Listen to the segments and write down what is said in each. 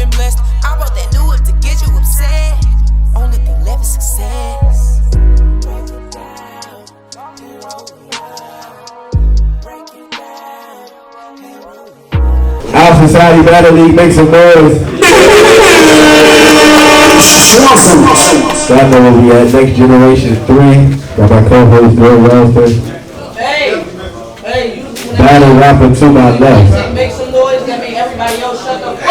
been blessed. I wrote that new whip to get you upset. Only thing left is success. Break it down, and roll it out. Break it down, and roll it out. Our Society Battle League, make some noise. Y'all know where we at. Next Generation 3. Got my co-host Bill Wellston. Hey, Battle rapper to my left. Make some noise. That means everybody else shut the fuck up.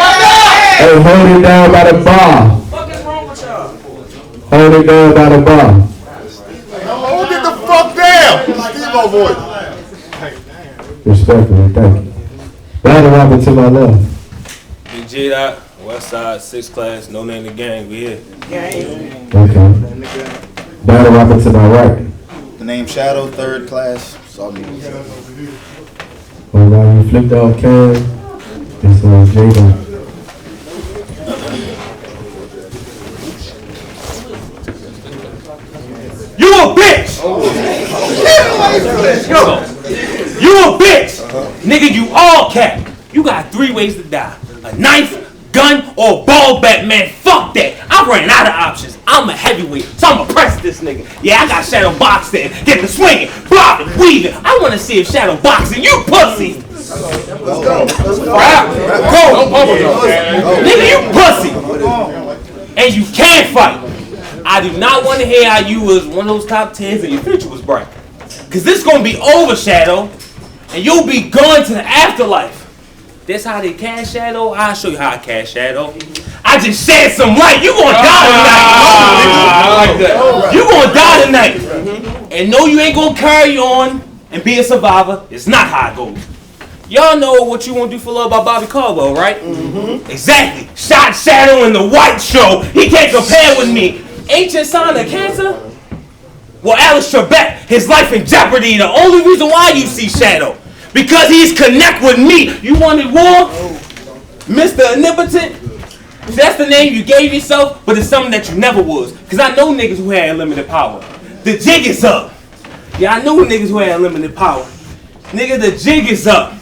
Hey, hold it down by the bar. What is wrong with y'all? Hold it down by the bar. Hold it the fuck down. Steve-O voice. Respectfully, thank you. Battle rapper to my left. Jaydot, West Side, 6th class, no name the gang, we here. Okay. Battle rapper to my right. The name Shadow, 3rd class. Saw me. Oh, while you flipped off Cam, it's Jaydot. You a bitch! You a bitch! Nigga, you all cap. You got 3 ways to die. A knife, gun, or a ball bat, man. Fuck that. I ran out of options. I'm a heavyweight, so I'ma press this nigga. Yeah, I got shadow boxing. Get the swinging, blocking, weaving. I wanna see if shadow boxing, you pussy. Let's go. Nigga, you pussy. And you can't fight. I do not want to hear how you was one of those top 10s and your future was bright. Cause this gonna be over, Shadow. And you'll be going to the afterlife. That's how they cast Shadow. I'll show you how I cast Shadow. I just shed some light. You gonna die tonight. I like that. You gonna die tonight. And no, you ain't gonna carry on and be a survivor. It's not how it goes. Y'all know what you want to do for love by Bobby Caldwell, right? Exactly. Shot Shadow in the White Show. He can't compare with me. Ancient sign of cancer? Well, Alice Trebek, his life in jeopardy. The only reason why you see Shadow, because he's connect with me. You wanted war? Mr. Omnipotent? That's the name you gave yourself, but it's something that you never was. Because I know niggas who had unlimited power. The jig is up. Yeah, I know niggas who had unlimited power. Nigga, the jig is up.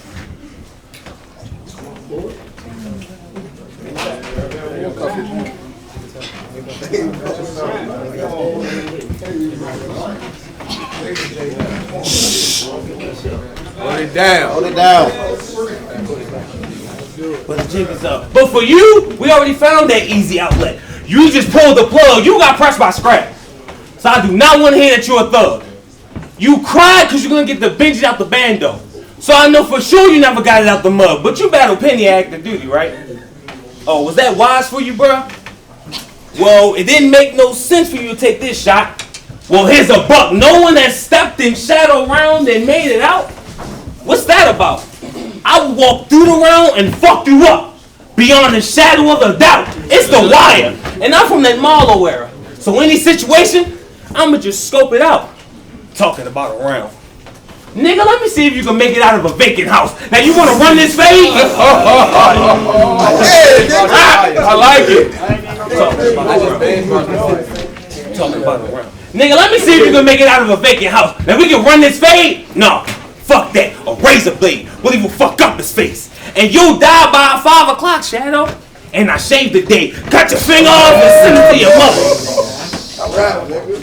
Hold it down. Hold it down. But the jig is up. But for you, we already found that easy outlet. You just pulled the plug. You got pressed by scrap. So I do not want to hear that you're a thug. You cried because you're going to get the Benji out the bando. So I know for sure you never got it out the mud. But you battled Penny active duty, right? Oh, was that wise for you, bruh? Well, it didn't make no sense for you to take this shot. Well, here's a buck. No one has stepped in Shadow round and made it out. What's that about? I will walk through the round and fuck you up. Beyond the shadow of a doubt. It's the wire. And I'm from that Marlowe era. So any situation, I'ma just scope it out. Talking about a round. Nigga, let me see if you can make it out of a vacant house. Now you wanna run this fade? I like it. Talking about a round. Nigga, let me see if you can make it out of a vacant house. Now we can run this fade? No. Fuck that. A razor blade will even fuck up his face. And you'll die by 5 o'clock, Shadow. And I shaved the day. Cut your finger off and send it to your mother.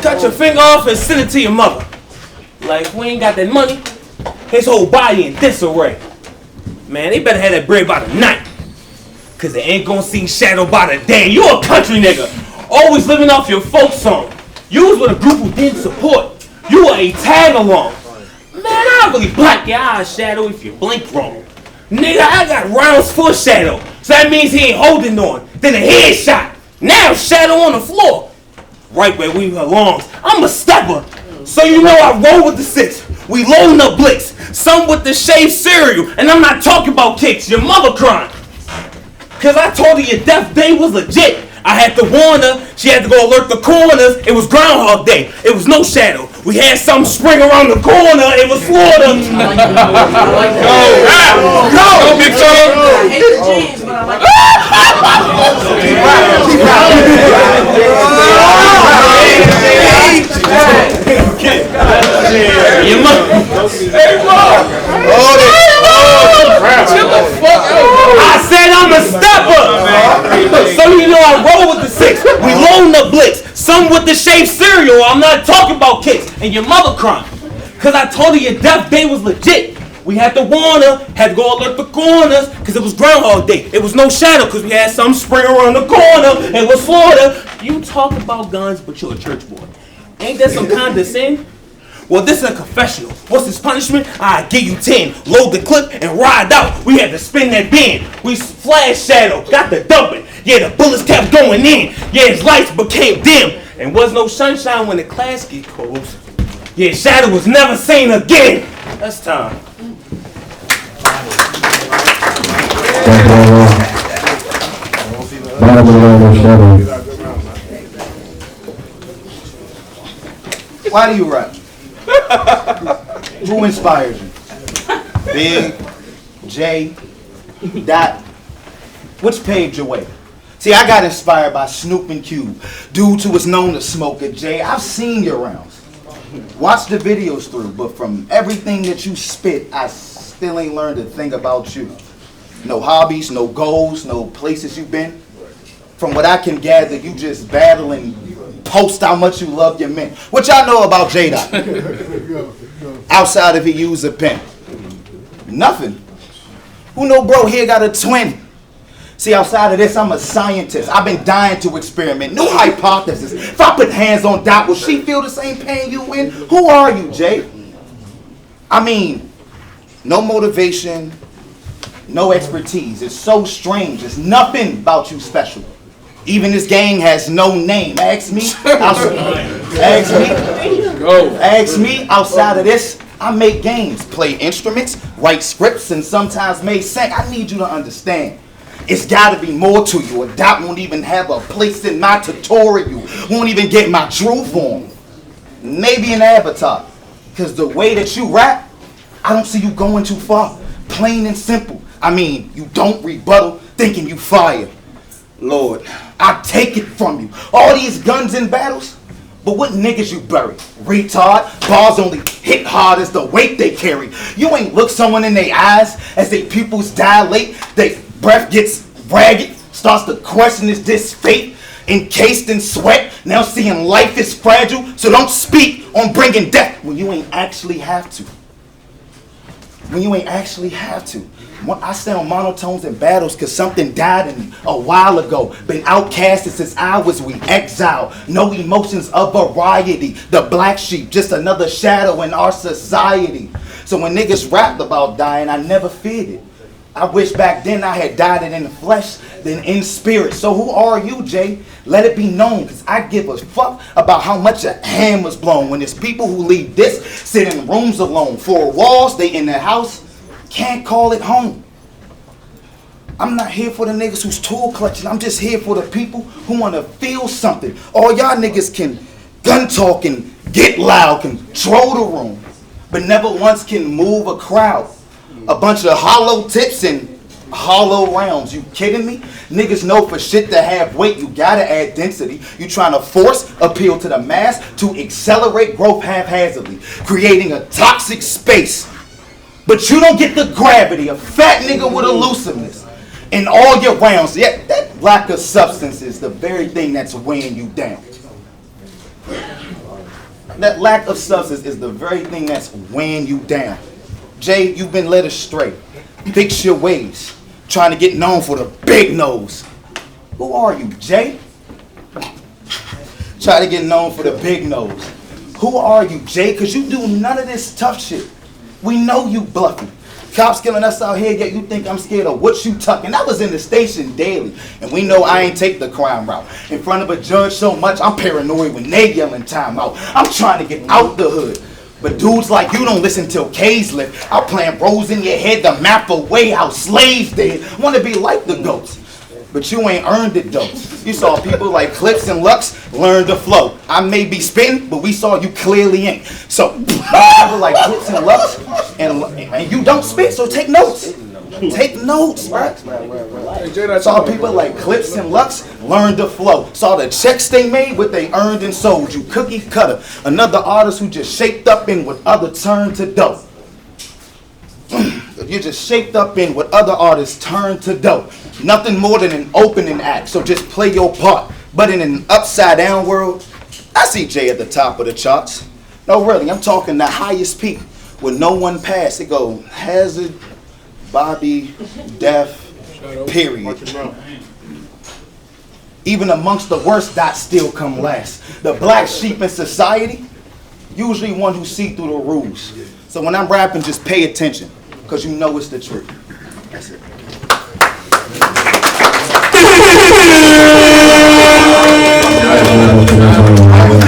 Cut your finger off and send it to your mother. Like, we ain't got that money. His whole body in disarray. Man, they better have that bread by the night. Cause they ain't gonna see Shadow by the day. You a country nigga. Always living off your folk song. You was with a group who didn't support. You were a tag along. Man, I really black your eyes, Shadow, if you blink wrong. Nigga, I got rounds for Shadow. So that means he ain't holding on. Then a headshot. Now Shadow on the floor. Right where we belongs. I'm a stepper. So you know I roll with the 6. We loading up blicks. Some with the shaved cereal. And I'm not talking about kicks. Your mother crying. Cause I told her your death day was legit. I had to warn her. She had to go alert the corners. It was Groundhog Day. It was no Shadow. We had something spring around the corner. It was Florida. Go, big fella. I hate the jeans, but I like Your mother. Chill the fuck out. I said I'm a stepper. Some with the shaved cereal. I'm not talking about kids. And your mother crying. Because I told her your death day was legit. We had to warn her, had to go alert the corners, because it was Groundhog Day. It was no shadow, because we had some spring around the corner. It was Florida. You talk about guns, but you're a church boy. Ain't that some kind of sin? Well, this is a confessional. What's his punishment? I give you 10. Load the clip and ride out. We had to spin that bin. We flash shadow, got the dumping. Yeah, the bullets kept going in. Yeah, his lights became dim. And was no sunshine when the class get closed. Yeah, shadow was never seen again. That's time. Why do you rap? Who inspires you? Big, J, Dot. Which paved your way? See, I got inspired by Snoop and Cube, dudes who was known to smoke at J. I've seen your rounds. Watch the videos through, but from everything that you spit, I still ain't learned a thing about you. No hobbies, no goals, no places you've been. From what I can gather, you just battle and post how much you love your men. What y'all know about Jaydot? Outside if he use a pen. Nothing. Who know bro here got a twin? See, outside of this, I'm a scientist. I've been dying to experiment. New hypothesis. If I put hands on Dot, will she feel the same pain you in? Who are you, Jay? I mean, no motivation, no expertise. It's so strange. There's nothing about you special. Even this gang has no name. Ask me. Ask me outside of this. I make games, play instruments, write scripts, and sometimes may sing. I need you to understand. It's gotta be more to you. A Dot won't even have a place in my tutorial. Won't even get my true form. Maybe an avatar. Cause the way that you rap, I don't see you going too far. Plain and simple. I mean, you don't rebuttal thinking you fire. Lord, I take it from you. All these guns in battles, but what niggas you bury? Retard, bars only hit hard as the weight they carry. You ain't look someone in their eyes as they pupils dilate, they breath gets ragged, starts to question is this fate, encased in sweat, now seeing life is fragile, so don't speak on bringing death when you ain't actually have to. When you ain't actually have to. I sound monotones in battles cause something died in me a while ago. Been outcasted since I was weak, exiled, no emotions of variety. The black sheep, just another shadow in our society. So when niggas rapped about dying, I never feared it. I wish back then I had died it in the flesh than in spirit. So who are you, Jay? Let it be known, because I give a fuck about how much a hammer's blown. When there's people who leave this, sit in rooms alone. 4 walls, they in their house, can't call it home. I'm not here for the niggas who's tool clutching. I'm just here for the people who want to feel something. All y'all niggas can gun talk and get loud, control the room, but never once can move a crowd. A bunch of hollow tips and hollow rounds. You kidding me? Niggas know for shit to have weight, you gotta add density. You trying to force appeal to the mass to accelerate growth haphazardly, creating a toxic space. But you don't get the gravity, a fat nigga with elusiveness. In all your rounds, yet that lack of substance is the very thing that's weighing you down. That lack of substance is the very thing that's weighing you down. Jay, you've been led astray. Fix your ways. Trying to get known for the big nose. Who are you, Jay? Try to get known for the big nose. Who are you, Jay? Because you do none of this tough shit. We know you bluffing. Cops killing us out here, yet you think I'm scared of what you tucking. I was in the station daily, and we know I ain't take the crime route. In front of a judge so much, I'm paranoid when they yelling time out. I'm trying to get out the hood. But dudes like you don't listen till K's lift. I'll plant rows in your head to map away how slaves did. Want to be like the goats. But you ain't earned it though. You saw people like Clips and Lux learn to flow. I may be spitting, but we saw you clearly ain't. So people like Clips and Lux, and you don't spit, so take notes. Take notes, right? Saw people like Clips and Lux learn to flow. Saw the checks they made, what they earned and sold. You cookie cutter. Another artist who just shaped up in what other turned to dope. You just shaped up in what other artists turn to dope. Nothing more than an opening act, so just play your part. But in an upside down world, I see Jay at the top of the charts. No, really, I'm talking the highest peak with no one pass. It go Hazard, Bobby, Def, period. Even amongst the worst, dots still come last. The black sheep in society, usually one who see through the rules. So when I'm rapping, just pay attention, because you know it's the truth. That's it. I was